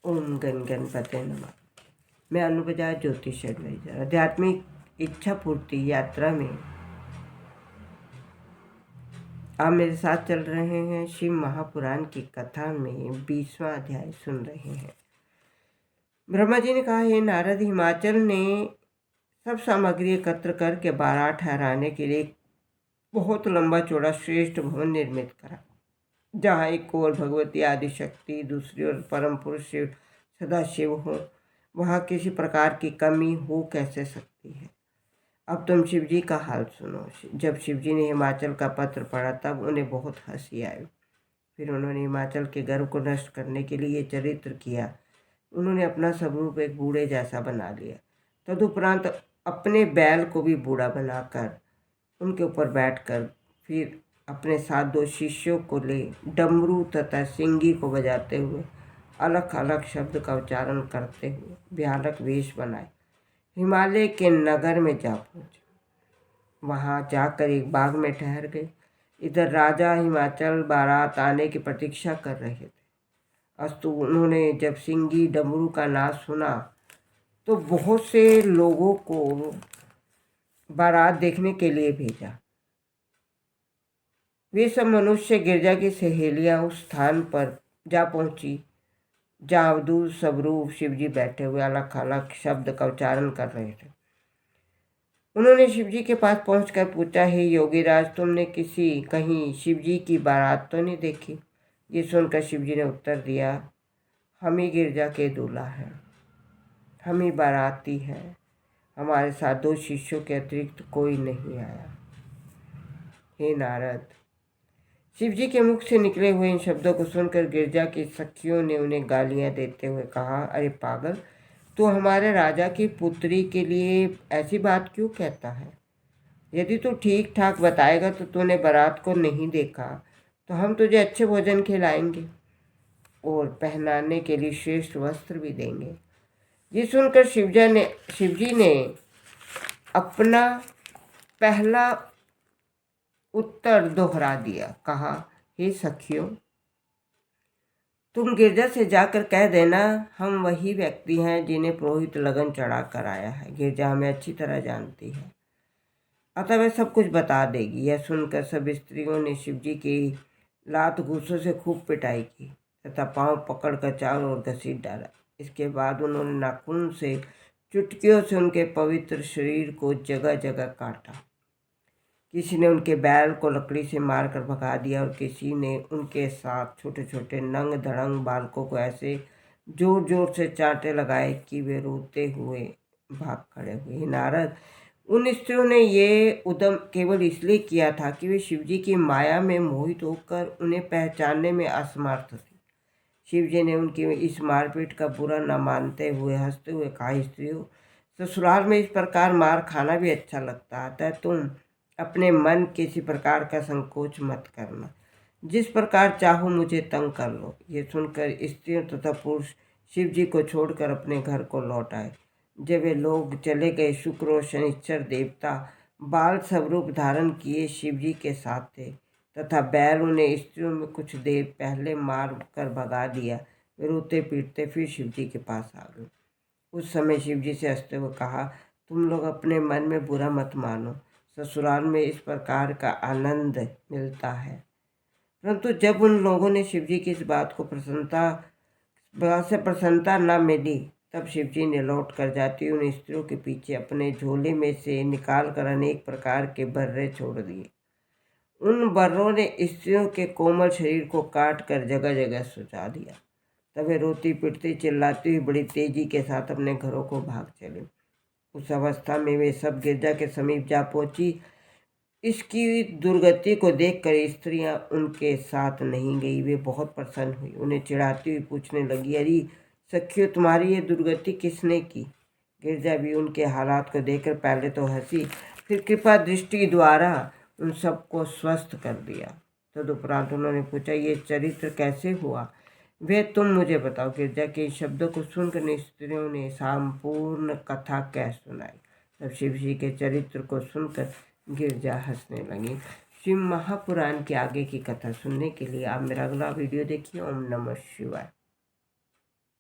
ओम गण गणपते नमः। मैं अनुपजा ज्योतिष एडवाइजर। आध्यात्मिक इच्छा पूर्ति यात्रा में आप मेरे साथ चल रहे हैं। शिव महापुराण की कथा में 20वां अध्याय सुन रहे हैं। ब्रह्मा जी ने कहा, हे नारद, हिमाचल ने सब सामग्री एकत्र करके बारात ठहराने के लिए बहुत लंबा चौड़ा श्रेष्ठ भवन निर्मित करा, जहाँ एक ओर भगवती आदिशक्ति, दूसरी ओर परम पुरुष शिव सदाशिव हो। वहाँ किसी प्रकार की कमी हो कैसे सकती है। अब तुम शिव जी का हाल सुनो। जब शिव जी ने हिमाचल का पत्र पढ़ा तब उन्हें बहुत हंसी आई। फिर उन्होंने हिमाचल के गर्व को नष्ट करने के लिए चरित्र किया। उन्होंने अपना स्वरूप एक बूढ़े जैसा बना लिया। तदुपरांत अपने बैल को भी बूढ़ा बनाकर उनके ऊपर बैठकर फिर अपने साथ 2 शिष्यों को ले डमरू तथा सिंगी को बजाते हुए अलग अलग शब्द का उच्चारण करते हुए भयानक वेश बनाए हिमालय के नगर में जा पहुँचे। वहाँ जाकर एक बाग में ठहर गए। इधर राजा हिमाचल बारात आने की प्रतीक्षा कर रहे थे। अस्तु उन्होंने जब सिंगी डमरू का नाच सुना तो बहुत से लोगों को बारात देखने के लिए भेजा। वे सब मनुष्य गिरजा की सहेलियां उस स्थान पर जा पहुंची जहाँ अवधूत स्वरूप शिवजी बैठे हुए अलग अलग शब्द का उच्चारण कर रहे थे। उन्होंने शिवजी के पास पहुंचकर पूछा, हे योगीराज, तुमने कहीं शिवजी की बारात तो नहीं देखी? ये सुनकर शिवजी ने उत्तर दिया, हम ही गिरजा के दूल्हा हैं, हम ही बाराती हैं। हमारे साथ 2 शिष्यों के अतिरिक्त कोई नहीं आया। हे नारद, शिवजी के मुख से निकले हुए इन शब्दों को सुनकर गिरजा की सखियों ने उन्हें गालियां देते हुए कहा, अरे पागल, तू हमारे राजा की पुत्री के लिए ऐसी बात क्यों कहता है? यदि तू ठीक ठाक बताएगा तो तूने बारात को नहीं देखा तो हम तुझे अच्छे भोजन खिलाएंगे और पहनाने के लिए श्रेष्ठ वस्त्र भी देंगे। ये सुनकर शिवजी ने अपना पहला उत्तर दोहरा दिया। कहा, हे सखियों, तुम गिरजा से जाकर कह देना हम वही व्यक्ति हैं जिन्हें पुरोहित लगन चढ़ा कर आया है। गिरजा हमें अच्छी तरह जानती है, अतः वह सब कुछ बता देगी। यह सुनकर सब स्त्रियों ने शिवजी की लात घूसों से खूब पिटाई की तथा पांव पकड़कर चारों ओर घसीट डाला। इसके बाद उन्होंने नाखून से चुटकियों से उनके पवित्र शरीर को जगह जगह काटा। किसी ने उनके बैल को लकड़ी से मारकर भगा दिया और किसी ने उनके साथ छोटे छोटे नंग धड़ंग बालकों को ऐसे जोर जोर से चांटे लगाए कि वे रोते हुए भाग खड़े हुए। नारद, उन स्त्रियों ने ये उद्यम केवल इसलिए किया था कि वे शिवजी की माया में मोहित होकर उन्हें पहचानने में असमर्थ थी। शिवजी ने उनकी इस मारपीट का बुरा न मानते हुए हंसते हुए कहा, स्त्रियों, ससुराल में इस प्रकार मार खाना भी अच्छा लगता है। तुम अपने मन किसी प्रकार का संकोच मत करना, जिस प्रकार चाहो मुझे तंग कर लो। ये सुनकर स्त्रियों तथा पुरुष शिवजी को छोड़कर अपने घर को लौट आए। जब वे लोग चले गए, शुक्र और शनिश्चर देवता बाल स्वरूप धारण किए शिवजी के साथ थे तथा बैल उन्हें स्त्रियों में कुछ देर पहले मार कर भगा दिया। वे रोते पीटते फिर शिवजी के पास आ गए। उस समय शिवजी से हंसते हुए कहा, तुम लोग अपने मन में बुरा मत मानो, ससुराल में इस प्रकार का आनंद मिलता है। परंतु जब उन लोगों ने शिवजी की इस बात से प्रसन्नता न मिली, तब शिवजी ने लौट कर जाती उन स्त्रियों के पीछे अपने झोले में से निकाल कर अनेक प्रकार के बर्रे छोड़ दिए। उन बर्रों ने स्त्रियों के कोमल शरीर को काट कर जगह जगह सुझा दिया। तब वे रोती पिटती चिल्लाती हुई बड़ी तेजी के साथ अपने घरों को भाग चले। उस अवस्था में वे सब गिरजा के समीप जा पहुंची। इसकी दुर्गति को देखकर स्त्रियां उनके साथ नहीं गई। वे बहुत प्रसन्न हुई, उन्हें चिढ़ाती हुई पूछने लगी, अरे सखियों, तुम्हारी ये दुर्गति किसने की? गिरजा भी उनके हालात को देखकर पहले तो हंसी, फिर कृपा दृष्टि द्वारा उन सबको स्वस्थ कर दिया। तदुपरांत उन्होंने पूछा, ये चरित्र कैसे हुआ, वे तुम मुझे बताओ। गिरजा के शब्दों को सुनकर स्त्रियों ने संपूर्ण कथा कह सुनाई। तब शिव जी के चरित्र को सुनकर गिरजा हंसने लगी। शिव महापुराण के आगे की कथा सुनने के लिए आप मेरा अगला वीडियो देखिए। ओम नमः शिवाय।